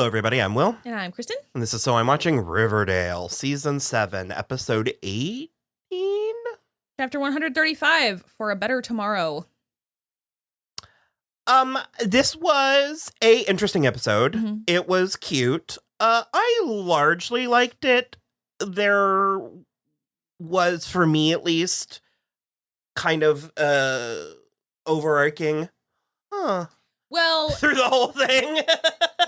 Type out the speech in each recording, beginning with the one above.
Hello, everybody. I'm Will. And I'm Kristen. And this is So I'm Watching Riverdale, Season 7, Episode 18? Chapter 135, For a Better Tomorrow. This was a interesting episode. Mm-hmm. It was cute. I largely liked it. There was, for me at least, kind of overarching, Well, through the whole thing.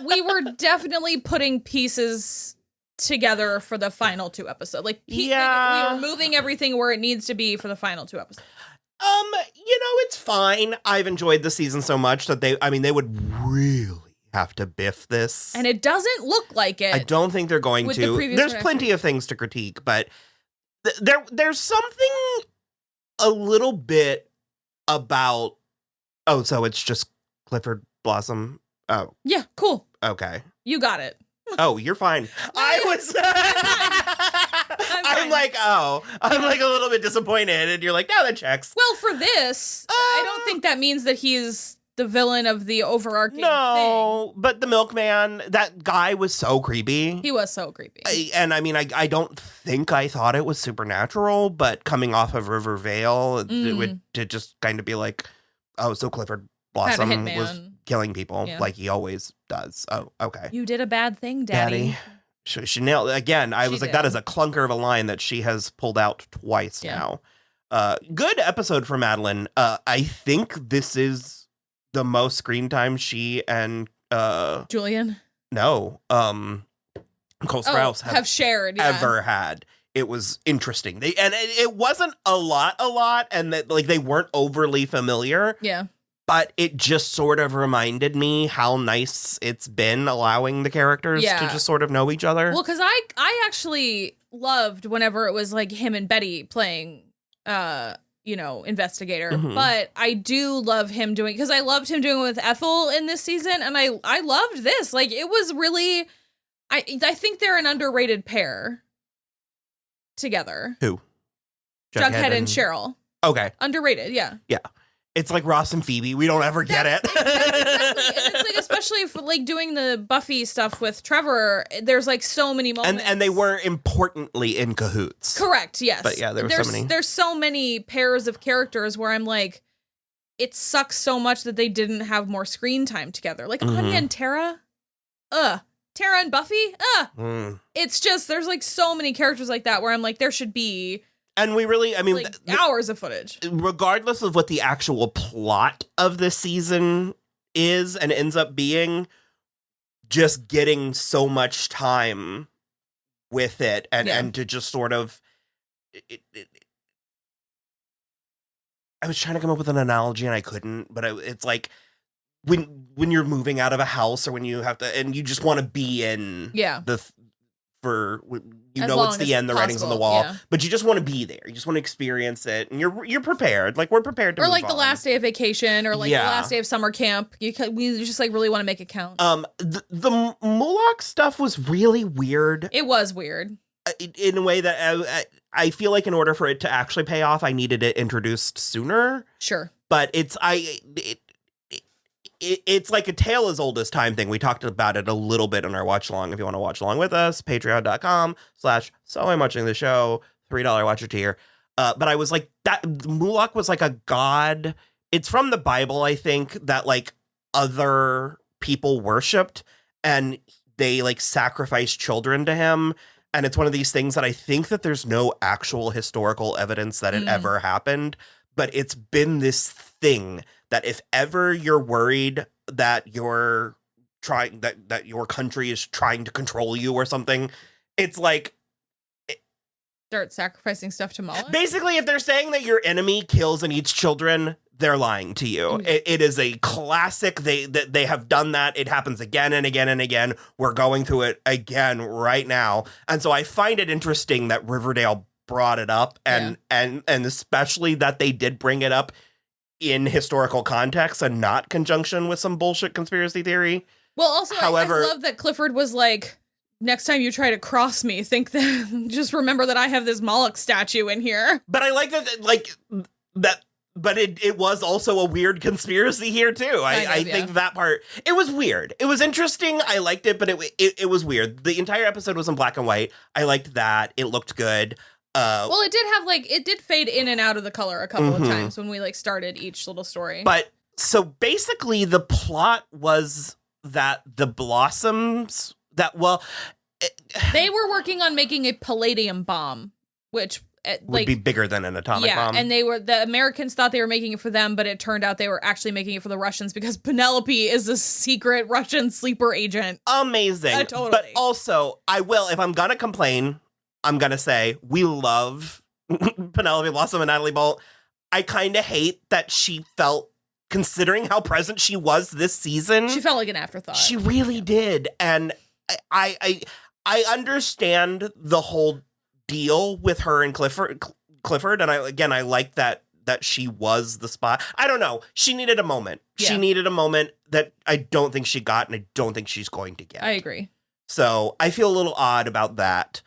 we were definitely putting pieces together for the final two episodes. We were moving everything where it needs to be for the final two episodes. It's fine. I've enjoyed the season so much that they would really have to biff this. And it doesn't look like it. I don't think they're going with to. The previous There's plenty of things to critique, but there's something a little bit about, so it's just Clifford Blossom. Oh. Yeah, cool. Okay. You got it. Oh, you're fine. I'm like a little bit disappointed, and you're like, no, that checks. Well, for this, I don't think that means that he's the villain of the overarching thing. But the milkman, that guy was so creepy. He was so creepy. I don't think I thought it was supernatural, but coming off of Riverdale, it would to just kind of be like, so Clifford Blossom was killing people like he always does. Oh, okay. You did a bad thing, Daddy. She nailed it. Again, I was like, that is a clunker of a line that she has pulled out twice now. Good episode for Madeline. I think this is the most screen time she and Julian? No. Cole Sprouse have shared ever had. It was interesting. It wasn't a lot, and that they weren't overly familiar. Yeah. But it just sort of reminded me how nice it's been allowing the characters to just sort of know each other. Well, because I actually loved whenever it was like him and Betty playing, investigator. Mm-hmm. But I do love him doing, because I loved him doing it with Ethel in this season, and I loved this. Like, it was really, I think they're an underrated pair together. Who? Jughead and Cheryl. Okay. Underrated, yeah. Yeah. It's like Ross and Phoebe. We don't ever get it. Exactly. And it's like, especially for like doing the Buffy stuff with Trevor, there's like so many moments. And they were importantly in cahoots. Correct, yes. But yeah, there's so many pairs of characters where I'm like, it sucks so much that they didn't have more screen time together. Like Anya and Tara. Tara and Buffy. It's just, there's like so many characters like that where I'm like, there should be. And we really, hours of footage. Regardless of what the actual plot of this season is and ends up being, just getting so much time with it and to just sort of... I was trying to come up with an analogy and I couldn't, but it's like when you're moving out of a house or when you have to, and you just want to be in it's the end, the writing's on the wall, but you just want to be there. You just want to experience it, and you're prepared. Like, we're prepared to move on. Or like the last day of vacation, or like the last day of summer camp. We just like really want to make it count. The Moloch stuff was really weird. It was weird. In a way that I feel like in order for it to actually pay off, I needed it introduced sooner. Sure. But it's like a tale as old as time thing. We talked about it a little bit on our watch along. If you want to watch along with us, patreon.com/so-I'm-watching-the-show, $3 watcher tier. But I was like, that Moloch was like a god. It's from the Bible, I think, that like other people worshipped and they like sacrificed children to him. And it's one of these things that I think that there's no actual historical evidence that it ever happened. But it's been this thing that if ever you're worried that you're trying, that your country is trying to control you or something, it's like... Start sacrificing stuff to Moloch? Basically, if they're saying that your enemy kills and eats children, they're lying to you. It is a classic. They have done that. It happens again and again and again. We're going through it again right now. And so I find it interesting that Riverdale brought it up and especially that they did bring it up in historical context and not conjunction with some bullshit conspiracy theory. Well, also, however, I love that Clifford was like, next time you try to cross me, just remember that I have this Moloch statue in here. But I like that, like, that but it was also a weird conspiracy here too. I think that part, it was weird. It was interesting. I liked it, but it was weird. The entire episode was in black and white. I liked that. It looked good. Well, it did have it did fade in and out of the color a couple of times when we started each little story. But so basically the plot was that the Blossoms they were working on making a palladium bomb, which would be bigger than an atomic bomb. And the Americans thought they were making it for them, but it turned out they were actually making it for the Russians because Penelope is a secret Russian sleeper agent. Amazing. Totally. But also, if I'm gonna complain, I'm gonna say we love Penelope Blossom and Natalie Bolt. I kind of hate that she felt, considering how present she was this season, she felt like an afterthought. She really did. And I understand the whole deal with her and Clifford, and I like that she was the spot. I don't know. She needed a moment. Yeah. She needed a moment that I don't think she got, and I don't think she's going to get. I agree. So I feel a little odd about that.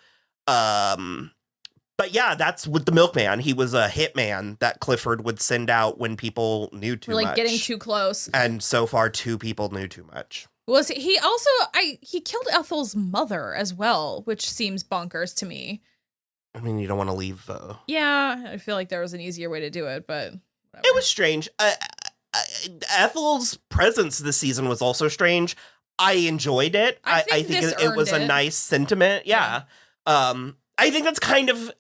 But yeah, that's with the milkman. He was a hitman that Clifford would send out when people knew too much. Getting too close. And so far, 2 people knew too much. Was he also, he killed Ethel's mother as well, which seems bonkers to me. I mean, you don't want to leave, though. Yeah, I feel like there was an easier way to do it, but whatever. It was strange. Ethel's presence this season was also strange. I enjoyed it. I think it was a nice sentiment. Yeah. I think that's kind of,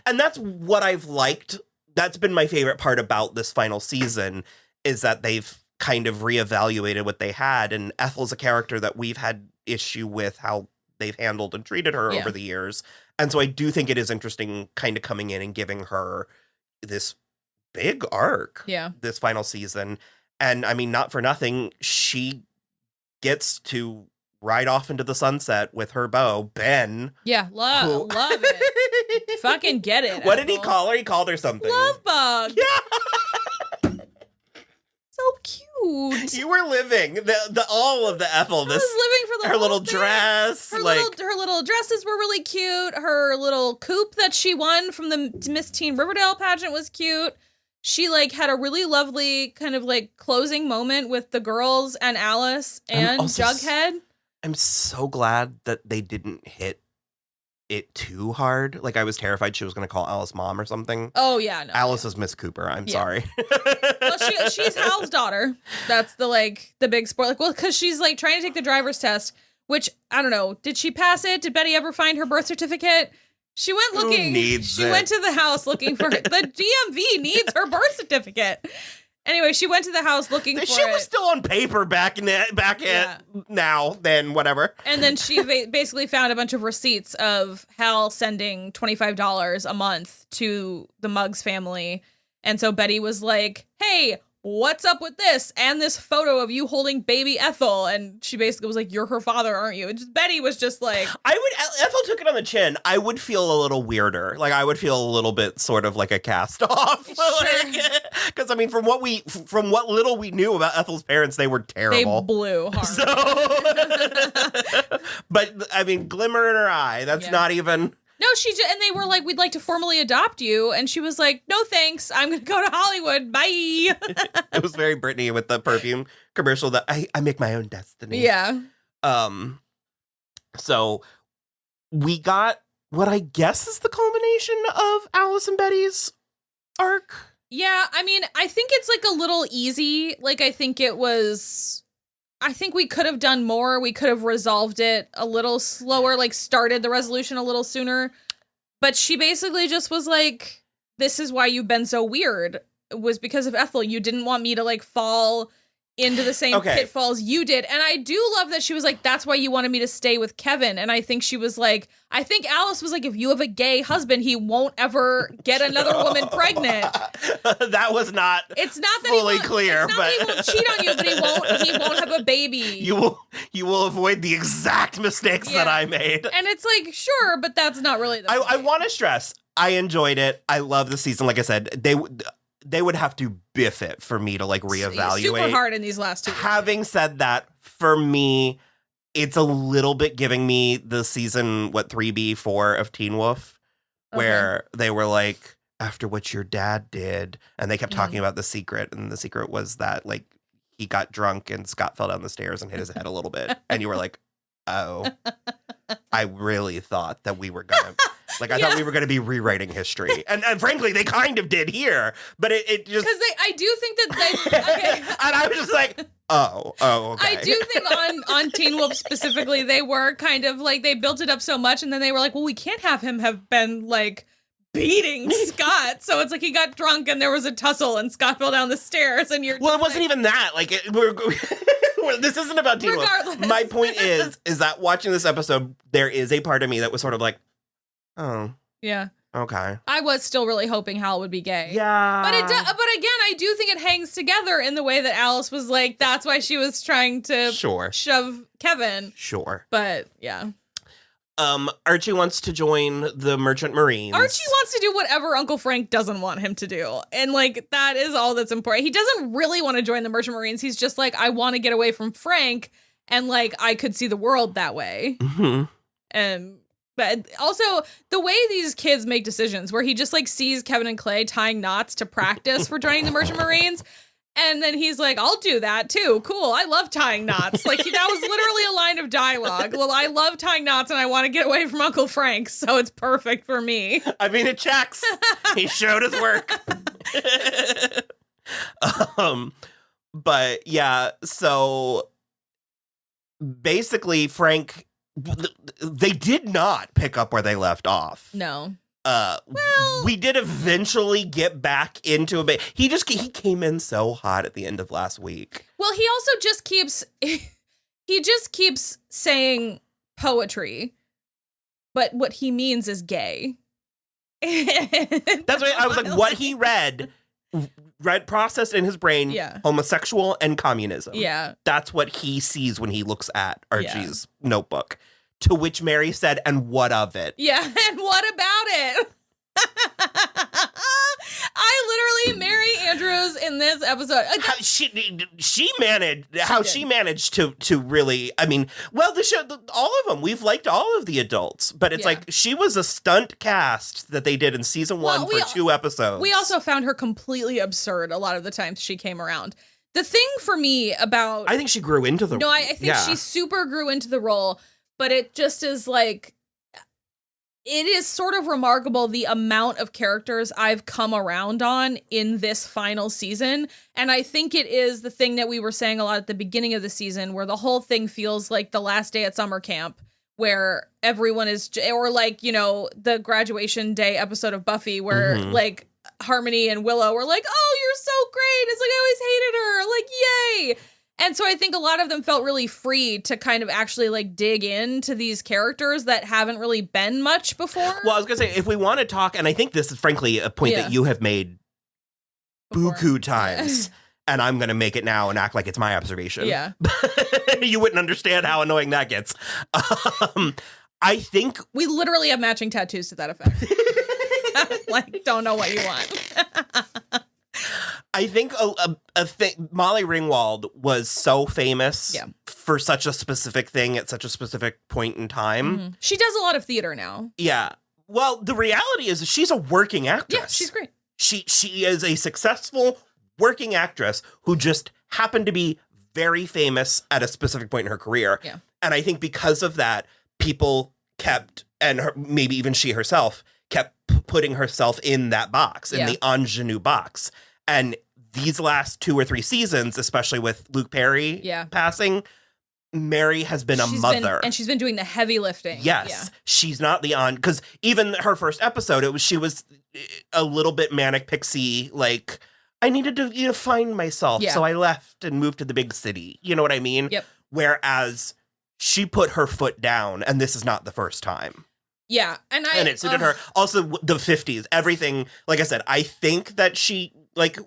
and that's what I've liked. That's been my favorite part about this final season, is that they've kind of reevaluated what they had. And Ethel's a character that we've had issue with how they've handled and treated her over the years. And so I do think it is interesting kind of coming in and giving her this big arc this final season. And I mean, not for nothing, she gets to ride off into the sunset with her beau, Ben. Yeah, love it. Fucking get it. What did he call her? He called her something. Love bug. Yeah. So cute. You were living all of the Ethelness. I was living for the her little thing. Dress. Her little dresses were really cute. Her little coupe that she won from the Miss Teen Riverdale pageant was cute. She had a really lovely kind of closing moment with the girls and Alice and Jughead. I'm so glad that they didn't hit it too hard. I was terrified she was going to call Alice mom or something. Oh, yeah. No, Alice is Miss Cooper. I'm sorry. Well, she's Hal's daughter. That's the big spoiler. Because she's trying to take the driver's test, which, I don't know. Did she pass it? Did Betty ever find her birth certificate? She went looking. Went to the house looking for it. The DMV needs her birth certificate. Anyway, she went to the house looking for it. She was still on paper back now, then whatever. And then she basically found a bunch of receipts of Hal sending $25 a month to the Muggs family. And so Betty was like, hey, what's up with this? And this photo of you holding baby Ethel. And she basically was like, you're her father, aren't you? And Betty was just like... Ethel took it on the chin. I would feel a little weirder. I would feel a little bit sort of like a cast off. Sure. Because, I mean, from what little we knew about Ethel's parents, they were terrible. They blew hard. So, but, I mean, glimmer in her eye. That's not even... No, and they were like, we'd like to formally adopt you. And she was like, no, thanks. I'm going to go to Hollywood. Bye. It was very Britney with the perfume commercial that I make my own destiny. Yeah. So we got what I guess is the culmination of Alice and Betty's arc. Yeah. I mean, I think it's a little easy. I think we could have done more. We could have resolved it a little slower, started the resolution a little sooner. But she basically just was like, this is why you've been so weird. It was because of Ethel. You didn't want me to fall into the same pitfalls you did. And I do love that she was like, that's why you wanted me to stay with Kevin. And I think she was like, I think Alice was like, if you have a gay husband, he won't ever get another woman pregnant. That was not it's not that fully clear. It's not that he won't cheat on you, but he won't have a baby. You will avoid the exact mistakes that I made. And it's sure, but that's not really the I want to stress, I enjoyed it. I love the season. Like I said, they would have to biff it for me to reevaluate. Super hard in these last 2 weeks. Having said that, for me, it's a little bit giving me the season 3B4 of Teen Wolf, where they were like, after what your dad did. And they kept talking about the secret. And the secret was that, like, he got drunk and Scott fell down the stairs and hit his head a little bit. And you were like, oh, I really thought that we were going to, like, I thought we were going to be rewriting history. And frankly, they kind of did here. But it just. Because I do think that they. Okay. And I was just like, oh, okay. I do think on Teen Wolf specifically, they were kind of like, they built it up so much. And then they were like, well, we can't have him have been like beating Scott. So it's like he got drunk and there was a tussle and Scott fell down the stairs. And you're. Well, it wasn't even that. Like, this isn't about Teen Wolf. My point is that watching this episode, there is a part of me that was sort of like, oh. Yeah. Okay. I was still really hoping Hal would be gay. Yeah. But again, I do think it hangs together in the way that Alice was like, that's why she was trying to shove Kevin. Sure. But yeah. Archie wants to join the Merchant Marines. Archie wants to do whatever Uncle Frank doesn't want him to do. And like, that is all that's important. He doesn't really want to join the Merchant Marines. He's just like, I want to get away from Frank. And like, I could see the world that way. Mm-hmm. But also the way these kids make decisions where he just like sees Kevin and Clay tying knots to practice for joining the Merchant Marines. And then he's like, I'll do that too. Cool. I love tying knots. Like that was literally a line of dialogue. Well, I love tying knots and I want to get away from Uncle Frank. So it's perfect for me. I mean, it checks. He showed his work. But yeah, so basically Frank, they did not pick up where they left off. No. Well, we did eventually get back into a bit. He came in so hot at the end of last week. Well, he also just keeps saying poetry, but what he means is gay. That's why I was like, what he read processed in his brain, homosexual and communism. Yeah. That's what he sees when he looks at Archie's notebook. To which Mary said, and what of it? Yeah, and what about it? I literally, Mary Andrews in this episode. She managed to really, I mean, well, the show, all of them, we've liked all of the adults, but it's like she was a stunt cast that they did in season one for 2 episodes. We also found her completely absurd a lot of the times she came around. The thing for me about... I think she grew into the role. No, I think she super grew into the role. But it just is like, it is sort of remarkable the amount of characters I've come around on in this final season. And I think it is the thing that we were saying a lot at the beginning of the season, where the whole thing feels like the last day at summer camp, where everyone is, or like, you know, the graduation day episode of Buffy, where like Harmony and Willow were like, oh, you're so great. It's like, I always hated her. Like, yay. And so I think a lot of them felt really free to kind of actually like dig into these characters that haven't really been much before. Well, I was going to say, if we want to talk, and I think this is frankly a point that you have made buku times, and I'm going to make it now and act like it's my observation. Yeah. You wouldn't understand how annoying that gets. I think... We literally have matching tattoos to that effect. Like, don't know what you want. I think Molly Ringwald was so famous for such a specific thing at such a specific point in time. Mm-hmm. She does a lot of theater now. Yeah. Well, the reality is she's a working actress. Yeah, she's great. She is a successful working actress who just happened to be very famous at a specific point in her career. Yeah. And I think because of that, people kept, and maybe even she herself, kept putting herself in that box, in the ingenue box. And these last 2 or 3 seasons, especially with Luke Perry passing, Mary has been a mother. And she's been doing the heavy lifting. Yes. Yeah. She's not because even her first episode, she was a little bit manic pixie, like, I needed to find myself. So I left and moved to the big city. You know what I mean? Yep. Whereas she put her foot down, and this is not the first time. Yeah. And it suited her. Also, the 50s, everything, like I said, I think that she, like,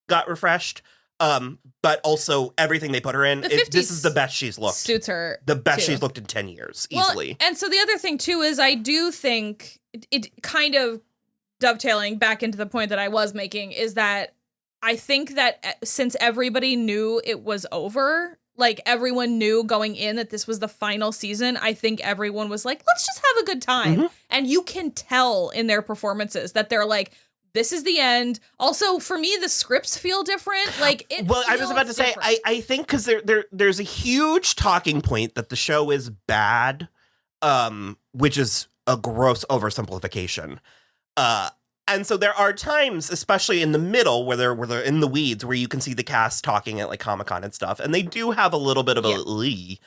got refreshed. But also everything they put her in, this is the best she's looked. Suits her. The best she's looked in 10 years, easily. Well, and so the other thing, too, is I do think it kind of dovetailing back into the point that I was making is that I think that since everybody knew it was over like everyone knew going in that this was the final season. I think everyone was like, let's just have a good time. Mm-hmm. And you can tell in their performances that they're like, this is the end. Also, for me, the scripts feel different. Like, I was about to say, I think because there's a huge talking point that the show is bad, which is a gross oversimplification. And so there are times, especially in the middle, where they're in the weeds, where you can see the cast talking at like Comic-Con and stuff, and they do have a little bit of a lee.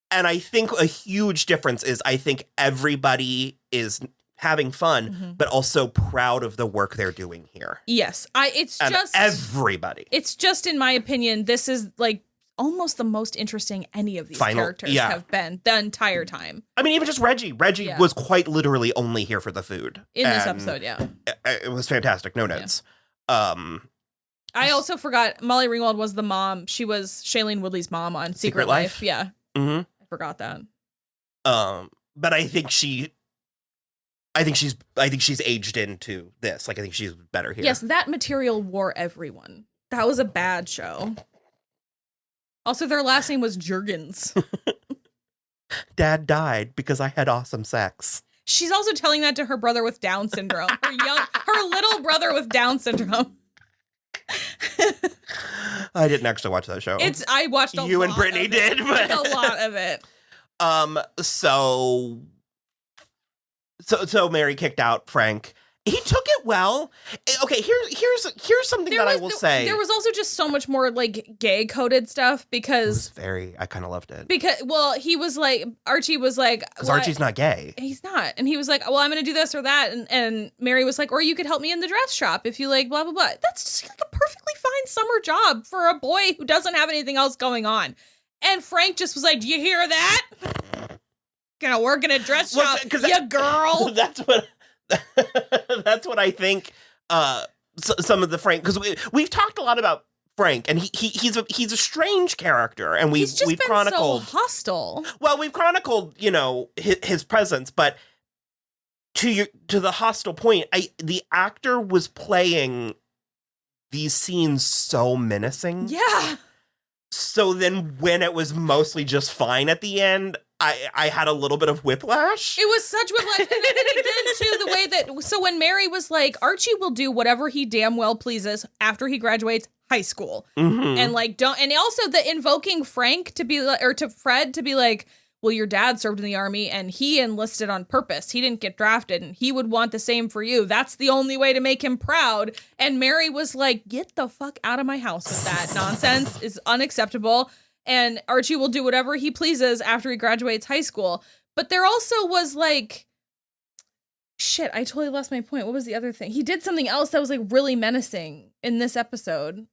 And I think a huge difference is I think everybody is having fun, but also proud of the work they're doing here. Yes, it's everybody. It's just, in my opinion, this is like almost the most interesting any of these characters have been the entire time. I mean, even just Reggie. Reggie was quite literally only here for the food. In this episode, It was fantastic. No notes. I also forgot Molly Ringwald was the mom. She was Shailene Woodley's mom on Secret Life. Yeah. Mm-hmm. I forgot that. But I think she's aged into this. Like, I think she's better here. Yes, that material wore everyone. That was a bad show. Also, their last name was Jurgens. Dad died because I had awesome sex. She's also telling that to her brother with Down syndrome. Her little brother with Down syndrome. I didn't actually watch that show. I watched a lot. You and Brittany did, but a lot of it. So Mary kicked out Frank. He took it well. Okay, here's something that I will say. There was also just so much more like gay coded stuff because I kind of loved it. Because he was like, Archie was like, because Archie's not gay. He's not, and he was like, well, I'm gonna do this or that, and Mary was like, or you could help me in the dress shop if you like, blah blah blah. That's just like a perfectly fine summer job for a boy who doesn't have anything else going on. And Frank just was like, do you hear that? Gonna work in a dress shop, you girl. That's what I think. Some of the Frank, because we've talked a lot about Frank, and he's a strange character, and we've chronicled so hostile. Well, we've chronicled his presence, but to the hostile point, the actor was playing these scenes so menacing. Yeah. So then when it was mostly just fine at the end, I had a little bit of whiplash. It was such whiplash. And then too, the way that, so when Mary was like, Archie will do whatever he damn well pleases after he graduates high school. Mm-hmm. And like, and also the invoking Frank to be like, or to Fred to be like, well, your dad served in the army and he enlisted on purpose. He didn't get drafted and he would want the same for you. That's the only way to make him proud. And Mary was like, get the fuck out of my house with that nonsense. Is unacceptable. And Archie will do whatever he pleases after he graduates high school. But there also was like, shit, I totally lost my point. What was the other thing? He did something else that was like really menacing in this episode.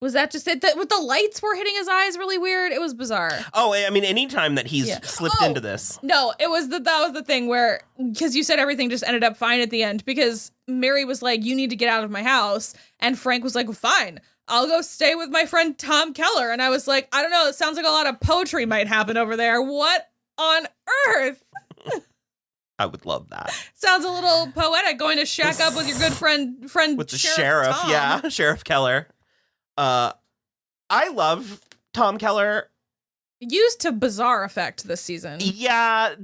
Was that just it? That with the lights were hitting his eyes really weird? It was bizarre. Oh, I mean, anytime that he's slipped into this. No, that was the thing where, because you said everything just ended up fine at the end, because Mary was like, you need to get out of my house. And Frank was like, well, fine, I'll go stay with my friend Tom Keller. And I was like, I don't know, it sounds like a lot of poetry might happen over there. What on earth? I would love that. Sounds a little poetic, going to shack up with your good friend with the sheriff. Tom. Yeah, Sheriff Keller. I love Tom Keller. Used to bizarre effect this season. Yeah,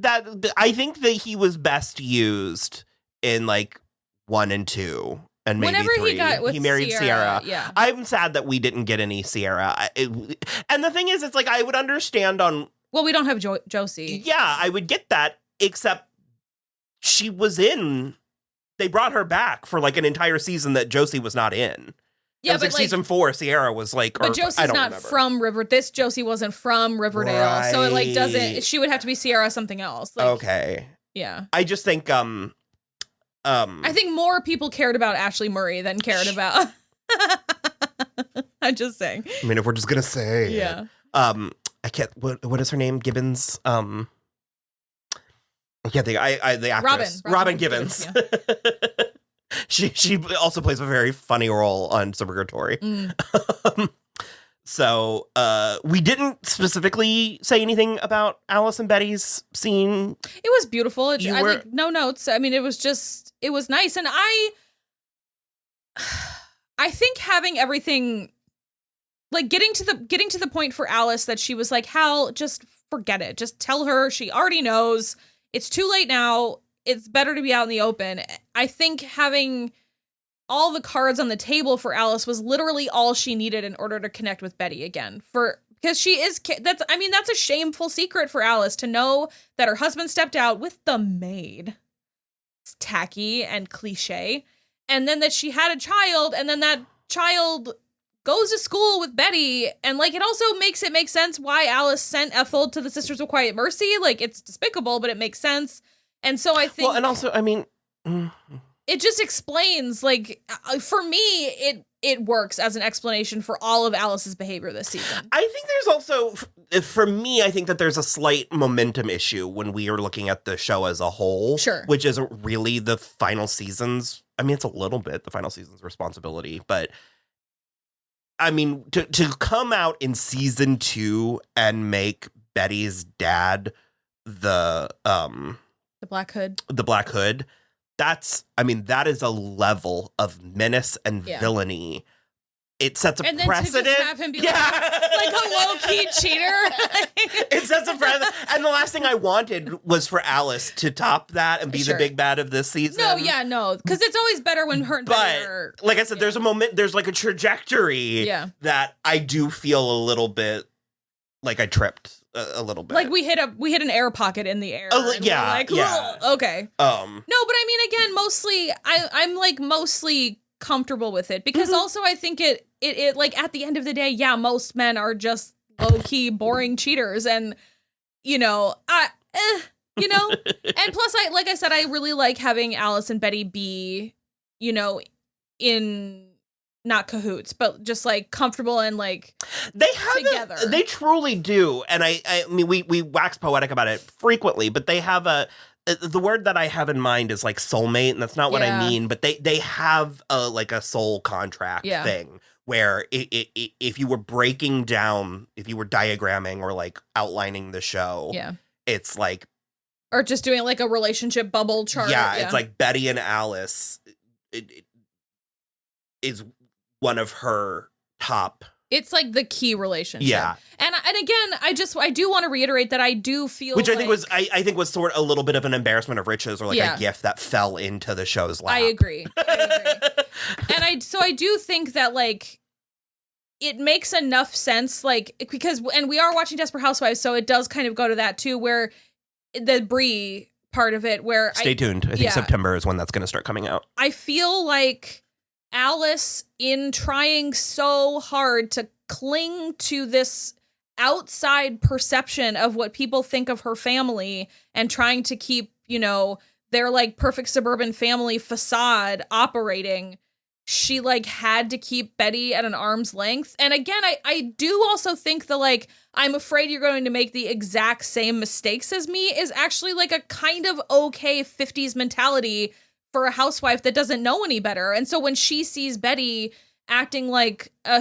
I think that he was best used in like 1 and 2 and maybe whenever 3. He married Sierra. Yeah, I'm sad that we didn't get any Sierra. And the thing is, it's like I would understand on. Well, we don't have Josie. Yeah, I would get that, except she was in. They brought her back for like an entire season that Josie was not in. Yeah, it was like season 4, Sierra was like, but Josie's not from River. This Josie wasn't from Riverdale, right. So it like doesn't. She would have to be Sierra something else. Like, okay. Yeah. I just think I think more people cared about Ashley Murray than cared about. I'm just saying. I mean, if we're just gonna say, yeah. I can't. What is her name? Gibbons. I can't think. The actress Robin Gibbons. Yeah. She also plays a very funny role on Suburgatory. So we didn't specifically say anything about Alice and Betty's scene. It was beautiful. I like no notes. I mean, it was nice. And I think having everything like getting to the point for Alice that she was like, Hal, just forget it. Just tell her. She already knows. It's too late now. It's better to be out in the open. I think having all the cards on the table for Alice was literally all she needed in order to connect with Betty again. Because she is, that's a shameful secret for Alice to know that her husband stepped out with the maid. It's tacky and cliche. And then that she had a child, and then that child goes to school with Betty. And like, it also makes it make sense why Alice sent Ethel to the Sisters of Quiet Mercy. Like, it's despicable, but it makes sense. And so I think. Well, and also, I mean. It just explains, like, for me, it works as an explanation for all of Alice's behavior this season. I think there's also, for me, I think that there's a slight momentum issue when we are looking at the show as a whole. Sure. Which isn't really the final season's, I mean, it's a little bit the final season's responsibility, but I mean, to come out in season 2 and make Betty's dad the Black Hood. The Black Hood. That is a level of menace and villainy. It sets a precedent. To just have him be like a low-key cheater. It sets a precedent. And the last thing I wanted was for Alice to top that and be the big bad of this season. No. Because it's always better when her and Betty are... like I said, there's a moment, there's like a trajectory that I do feel a little bit like I tripped a little bit. Like we hit an air pocket in the air. Okay. No, but I mean, again, mostly I'm like mostly comfortable with it because also I think it like at the end of the day, most men are just low key boring cheaters, and and plus like I said, I really like having Alice and Betty be in. Not cahoots, but just like comfortable and like they have together. They truly do, and I mean we wax poetic about it frequently, but they have the word that I have in mind is like soulmate, and that's not what I mean. But they have like a soul contract thing where if you were breaking down, if you were diagramming or like outlining the show, it's like or just doing like a relationship bubble chart. It's like Betty and Alice is one of her top. It's like the key relationship. Yeah. And again, I do want to reiterate that I do feel which I think was I think was sort of a little bit of an embarrassment of riches or like a gift that fell into the show's lap. I agree. And I do think that like it makes enough sense, like because we are watching Desperate Housewives, so it does kind of go to that too, where the Brie part of it where stay tuned. I think September is when that's gonna start coming out. I feel like Alice, in trying so hard to cling to this outside perception of what people think of her family and trying to keep, their like perfect suburban family facade operating, she like had to keep Betty at an arm's length. And again, I do also think the like, I'm afraid you're going to make the exact same mistakes as me is actually like a kind of okay 50s mentality for a housewife that doesn't know any better. And so when she sees Betty acting like a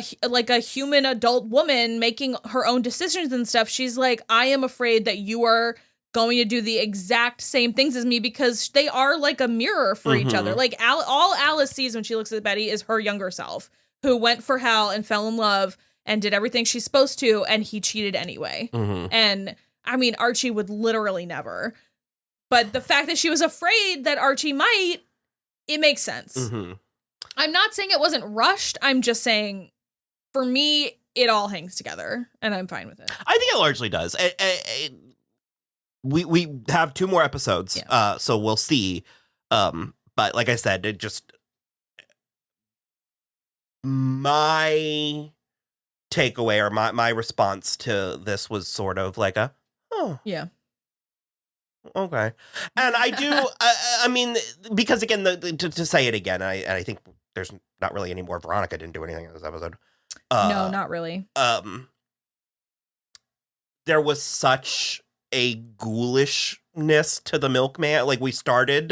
human adult woman making her own decisions and stuff, she's like, I am afraid that you are going to do the exact same things as me because they are like a mirror for each other. Like all Alice sees when she looks at Betty is her younger self who went for Hal and fell in love and did everything she's supposed to, and he cheated anyway. And I mean, Archie would literally never. But the fact that she was afraid that Archie might, it makes sense. I'm not saying it wasn't rushed. I'm just saying, for me, it all hangs together, and I'm fine with it. I think it largely does. We have 2 more episodes, so we'll see. But like I said, it just my takeaway or my response to this was sort of like okay. And I do, I mean, because again, to say it again, I think there's not really any more. Veronica didn't do anything in this episode. No, not really. There was such a ghoulishness to the milkman. Like we started.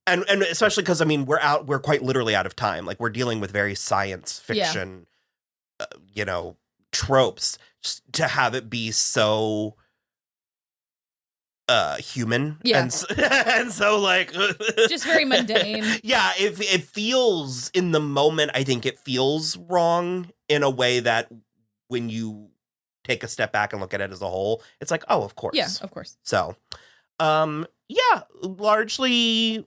And especially because, I mean, we're quite literally out of time. Like we're dealing with very science fiction, tropes. Just to have it be so human and so like just very mundane. It feels in the moment, I think it feels wrong in a way that when you take a step back and look at it as a whole, it's like, oh, of course. Yeah, of course. So, yeah, largely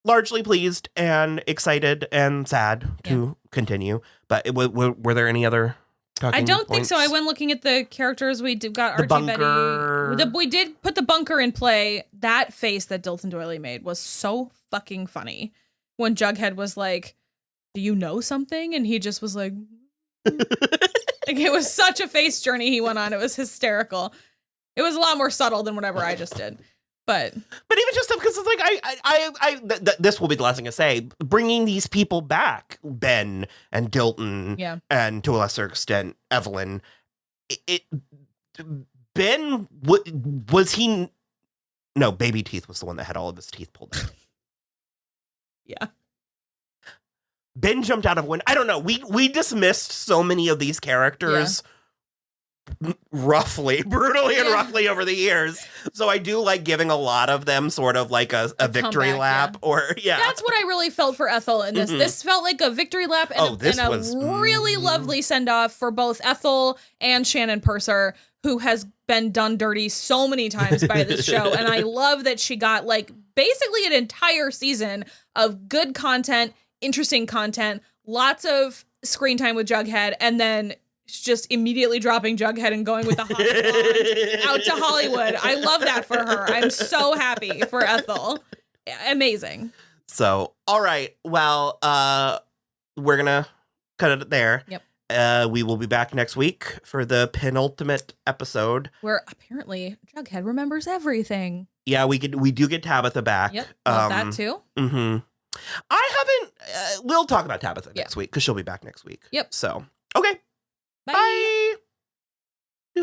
pleased and excited and sad to continue. But were there any other I don't think so. I went looking at the characters. We got Archie, bunker. Betty. We did put the bunker in play. That face that Dilton Doily made was so fucking funny. When Jughead was like, "Do you know something?" And he just was like, like it was such a face journey he went on. It was hysterical. It was a lot more subtle than whatever I just did. But even just because it's like this will be the last thing I say. Bringing these people back, Ben and Dilton, and to a lesser extent Evelyn. Ben was he? No, Baby Teeth was the one that had all of his teeth pulled out. Yeah. Ben jumped out of a window. I don't know. We dismissed so many of these characters. Brutally and roughly over the years. So I do like giving a lot of them sort of like a victory comeback, lap or That's what I really felt for Ethel in this. Mm-hmm. This felt like a victory lap and a really lovely send off for both Ethel and Shannon Purser, who has been done dirty so many times by this show. And I love that she got like basically an entire season of good content, interesting content, lots of screen time with Jughead, and then just immediately dropping Jughead and going with the hot blonde out to Hollywood. I love that for her. I'm so happy for Ethel. Amazing. So, all right. Well, we're going to cut it there. Yep. We will be back next week for the penultimate episode. Where apparently Jughead remembers everything. Yeah, we do get Tabitha back. Yep. Love that too. Mm-hmm. I haven't, we'll talk about Tabitha next week because she'll be back next week. Yep. So, okay. Bye. Bye.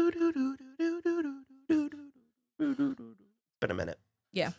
Been a minute. Yeah.